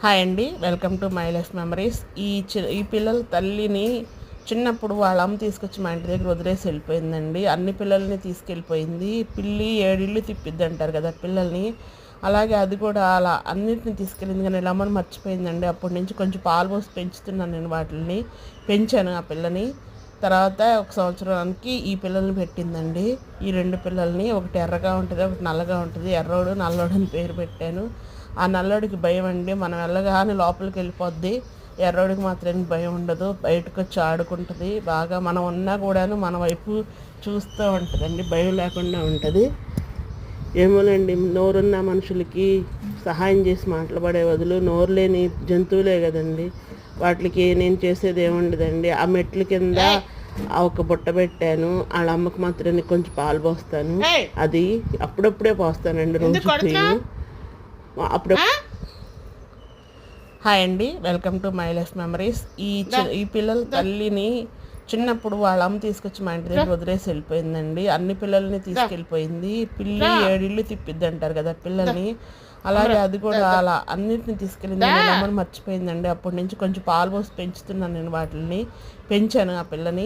Hi అండి, welcome to my life memories. ఈ పిల్లల తల్లిని చిన్నప్పుడు వాళ్ళ అమ్మ తీసుకొచ్చి మా ఇంటి దగ్గర వదిలేసి వెళ్ళిపోయిందండి. అన్ని పిల్లల్ని తీసుకెళ్ళిపోయింది. పిల్లి ఏడిళ్ళు తిప్పిద్ది అంటారు కదా పిల్లల్ని, అలాగే అది కూడా అలా అన్నిటిని తీసుకెళ్ళింది. కానీ ఇలా అమ్మని మర్చిపోయిందండి. అప్పటి నుంచి కొంచెం పాలు పోసి పెంచుతున్నాను నేను, వాటిని పెంచాను ఆ పిల్లని. తర్వాత ఒక సంవత్సరానికి ఈ పిల్లల్ని పెట్టిందండి. ఈ రెండు పిల్లల్ని, ఒకటి ఎర్రగా ఉంటుంది, ఒకటి నల్లగా ఉంటుంది. ఎర్రోడు నల్లోడు అని పేరు పెట్టాను. ఆ నల్లోడికి భయం అండి, మనం వెళ్ళగానే లోపలికి వెళ్ళిపోద్ది. ఎర్రోడికి మాత్రం భయం ఉండదు, బయటకు వచ్చి ఆడుకుంటుంది బాగా. మనం ఉన్నా కూడాను మన వైపు చూస్తూ ఉంటుందండి, భయం లేకుండా ఉంటుంది. ఏమోనండి, నోరున్న మనుషులకి సహాయం చేసి మాట్లాడే బదులు నోరు లేని జంతువులే కదండి, వాటికి నేను చేసేది ఏముండదండి. ఆ మెట్ల కింద ఒక బుట్ట పెట్టాను. వాళ్ళ అమ్మకి మాత్రం కొంచెం పాలు పోస్తాను. అది అప్పుడప్పుడే పోస్తానండి, రోజు అప్పుడు. హాయ్ అండి, welcome to my life memories. ఈ పిల్లల తల్లిని చిన్నప్పుడు వాళ్ళ అమ్మ తీసుకొచ్చి మా ఇంటి దగ్గర వదిలేసి వెళ్ళిపోయిందండి. అన్ని పిల్లల్ని తీసుకెళ్ళిపోయింది. పిల్లి ఏడిళ్ళు తిప్పిద్ది అంటారు కదా పిల్లల్ని, అలాగే అది కూడా అలా అన్నిటిని తీసుకెళ్ళింది. నేను అమ్మని మర్చిపోయిందండి. అప్పటి నుంచి కొంచెం పాలు పోసి పెంచుతున్నాను నేను, వాటిని పెంచాను ఆ పిల్లని.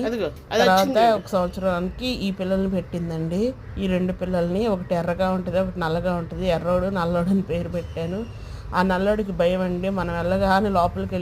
తర్వాత ఒక సంవత్సరానికి ఈ పిల్లల్ని పెట్టిందండి. ఈ రెండు పిల్లల్ని, ఒకటి ఎర్రగా ఉంటుంది, ఒకటి నల్లగా ఉంటుంది. ఎర్రోడు నల్లోడు అని పేరు పెట్టాను. ఆ నల్లోడికి భయం అండి, మనం వెళ్ళగానే లోపలికి